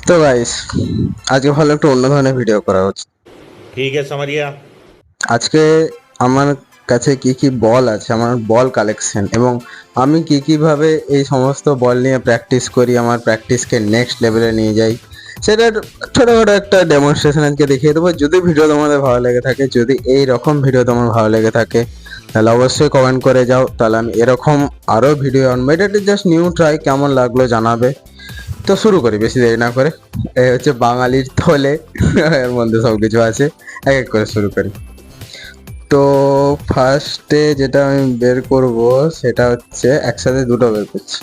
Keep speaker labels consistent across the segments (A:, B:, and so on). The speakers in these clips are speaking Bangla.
A: তো গাইস, আজকে ভালো একটু অন্য ধরনের ভিডিও করা হচ্ছে।
B: ठीक है समरिया।
A: আজকে আমার কাছে কি কি বল আছে, আমার বল কালেকশন, এবং আমি কি কিভাবে এই সমস্ত বল নিয়ে প্র্যাকটিস করি, আমার প্র্যাকটিসকে নেক্সট লেভেলে নিয়ে যাই, সেটার ছোটোখাটো একটা ডেমনস্ট্রেশন আজকে দেখিয়ে দেবো। যদি ভিডিও তোমাদের ভালো লেগে থাকে, যদি এই রকম ভিডিও তোমার ভালো লেগে থাকে, তাহলে অবশ্যই কমেন্ট করে যাও। তাহলে আমি এরকম আরও ভিডিও আনবো। এটা জাস্ট নিউ ট্রাই, কেমন লাগলো জানাবে। তো শুরু করি বেশি দেরি না করে। এই হচ্ছে বাঙালির থলে, এর মধ্যে সব কিছু আছে। এক এক করে শুরু করি। তো ফার্স্টে যেটা আমি বের করব সেটা হচ্ছে, একসাথে দুটো বের করছি।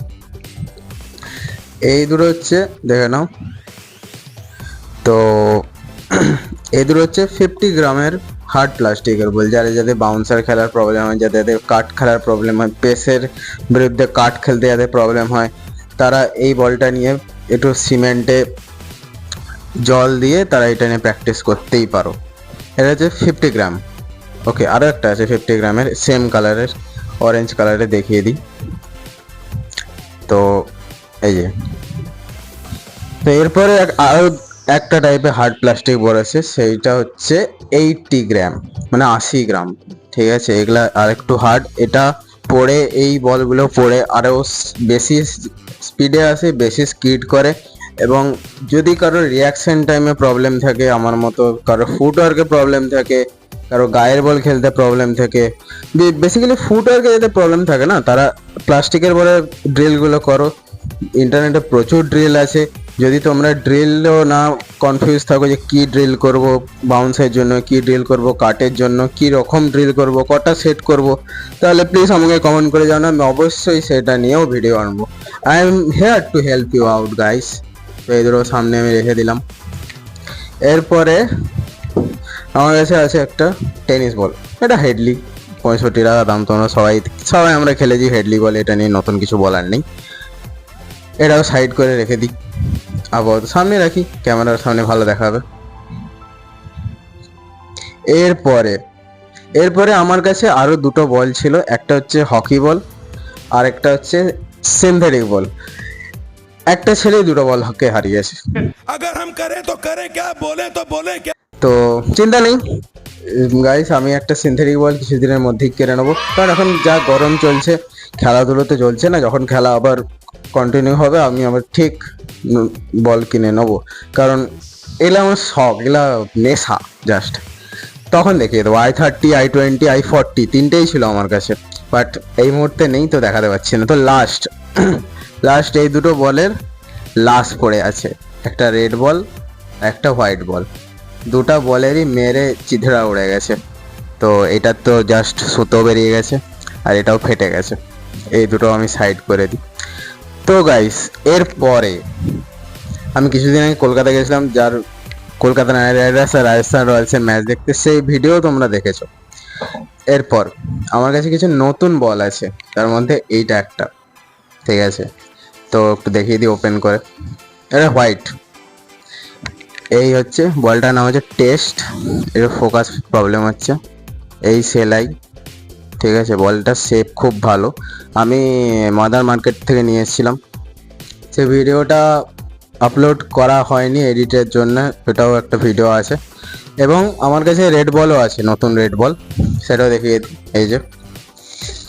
A: এই দুটো হচ্ছে, দেখে নাও। তো এই দুটো হচ্ছে 50 গ্রামের হার্ড প্লাস্টিকের বল। যাদের বাউন্সার খেলার প্রবলেম হয়, যাদের কাট খেলার প্রবলেম হয়, পেসের বিরুদ্ধে কাট খেলতে যাদের প্রবলেম হয়, তারা এই বলটা নিয়ে একটু সিমেন্টে জল দিয়ে তারা এটা নিয়ে প্র্যাকটিস করতেই পারো। এটা হচ্ছে 50 গ্রাম। ওকে, আরও একটা আছে 50 গ্রামের, সেম কালারের, অরেঞ্জ কালারে, দেখিয়ে দিই। তো এই যে, তো এরপরে আরও একটা টাইপের হার্ড প্লাস্টিক বল আছে, সেইটা হচ্ছে 80 গ্রাম, মানে 80 গ্রাম। ঠিক আছে, এগুলা আর একটু হার্ড। এটা পড়ে, এই বলগুলো পড়ে আরও বেশি স্পিডে আসে, বেশি স্কিড করে। এবং যদি কারোর রিয়াকশন টাইমে প্রবলেম থাকে, আমার মতো কারোর ফুটওয়ার্কে প্রবলেম থাকে, কারো গায়ের বল খেলতে প্রবলেম থাকে, বেসিক্যালি ফুটওয়ার্কে যাদের প্রবলেম থাকে না, তারা প্লাস্টিকের বলের ড্রিলগুলো করো। ইন্টারনেটে প্রচুর ড্রিল আছে। যদি তোমরা ড্রিলও না কনফিউজ থাকো যে কি ড্রিল করব, বাউন্সের জন্য কি ড্রিল করব, কাটের জন্য কি রকম ড্রিল করব, কটা সেট করব, তাহলে প্লিজ আমাকে কমেন্ট করে জানাও। আমি অবশ্যই সেটা নিয়েও ভিডিও আনবো। I am here to help you out guys. তো এই দুটো সামনে আমি রেখে দিলাম। এরপরে আমার কাছে আছে একটা টেনিস বল। এটা হেডলি, 65 টাকা দাম। তোমরা সবাই আমরা খেলেছি হেডলি বল, এটা নিয়ে নতুন কিছু বলার নেই। এটাও সাইড করে রেখে দিই, আপাতত সামনে রাখি, ক্যামেরার সামনে ভালো দেখাবে। এরপরে এরপরে আমার কাছে আরো দুটো বল ছিল। একটা হচ্ছে হকি বল, আর একটা হচ্ছে সিনথেটিক বল। একটা ছেলে দুটো বল হকে হারিয়েছে।
C: अगर हम करें तो करें क्या, बोले तो बोले क्या।
A: তো চিন্তা নেই গাইস, আমি একটা সিনথেটিক বল কিছুদিনের মধ্যেই কিনে নেবো। কারণ এখন যা গরম চলছে, খেলাধুলো তো চলছে না। যখন খেলা আবার কন্টিনিউ হবে, আমি আবার ঠিক বল কিনে নেবো। কারণ এগুলো আমার শখ, এগুলা নেশা জাস্ট। তখন দেখিয়ে দেবো। i30, i20, i40 তিনটেই ছিল আমার কাছে, বাট এই মুহূর্তে নেই, তো দেখাতে পারছি না। তো লাস্ট এই দুটো বলের লাস্ট পড়ে আছে, একটা রেড বল, একটা হোয়াইট বল। দুটা বলেরই মেরে চিথড়া উড়ে গেছে। তো এটার তো জাস্ট সুতো বেরিয়ে গেছে, আর এটাও ফেটে গেছে। এই দুটো আমি সাইড করে দিই। তো গাইস, এরপরে আমি কিছুদিন আগে কলকাতা গেছিলাম, যার কলকাতা নাইট রাইডার্স আর রাজস্থান রয়্যালসের ম্যাচ দেখতে। সেই ভিডিও তোমরা দেখেছো। এরপর আমার কাছে কিছু নতুন বল আছে, তার মধ্যে এইটা একটা। ঠিক আছে, তো একটু দেখিয়ে দিই ওপেন করে। এটা হোয়াইট। এই হচ্ছে বলটার নাম হচ্ছে টেস্ট। এর ফোকাস প্রবলেম হচ্ছে, এই সেলাই। ঠিক আছে, বলটার শেপ খুব ভালো। আমি মাদার মার্কেট থেকে নিয়ে এসেছিলাম। সে ভিডিওটা আপলোড করা হয়নি এডিটের জন্য, এটাও একটা ভিডিও আছে। এবং আমার কাছে রেড বলও আছে, নতুন রেড বল, সেটাও দেখিয়ে দিই। এই যে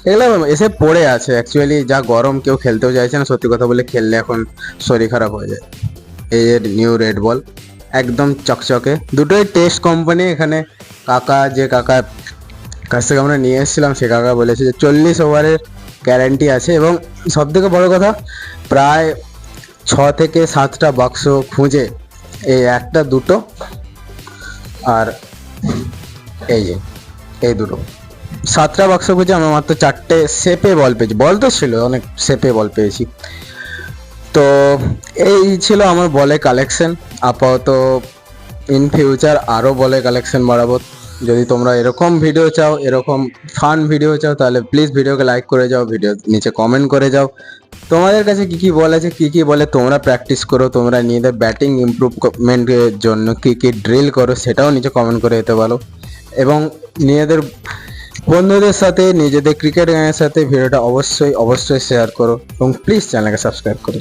A: এগুলো এসে পড়ে আছে। অ্যাকচুয়ালি যা গরম, কেউ খেলতেও চাইছে না। সত্যি কথা বলে, খেললে এখন শরীর খারাপ হয়ে যায়। এই যে নিউ রেড বল, একদম চকচকে। দুটোই টেস্ট কোম্পানি। এখানে যে কাকার কাছ থেকে আমরা নিয়ে এসেছিলাম, সে কাকা বলেছে যে 40 ওভারের গ্যারান্টি আছে। এবং সব থেকে বড়ো কথা, প্রায় 6 থেকে 7টা বাক্স খুঁজে এই একটা, দুটো আর এই যে এই দুটো, 7টা বাক্স খুঁজে আমরা মাত্র 4টে শেপে বল পেয়েছি। বল তো ছিল অনেক, শেপে বল পেয়েছি। তো এই ছিল আমার বলের কালেকশন। আপাতত ইন ফিউচার আরও বলের কালেকশন বাড়াবো। যদি তোমরা এরকম ভিডিও চাও, এরকম ফান ভিডিও চাও, তাহলে প্লিজ ভিডিওকে লাইক করে যাও, ভিডিও নিচে কমেন্ট করে যাও। তোমাদের কাছে কী কী বল আছে, কী কী বলে তোমরা প্র্যাকটিস করো, তোমরা নিজেদের ব্যাটিং ইমপ্রুভমেন্টের জন্য কী কী ড্রিল করো, সেটাও নিচে কমেন্ট করে যেতে পারো। এবং নিজেদের বন্ধুদের সাথে, নিজেদের ক্রিকেট গানের সাথে ভিডিওটা অবশ্যই শেয়ার করো। এবং প্লিজ চ্যানেলকে সাবস্ক্রাইব করো।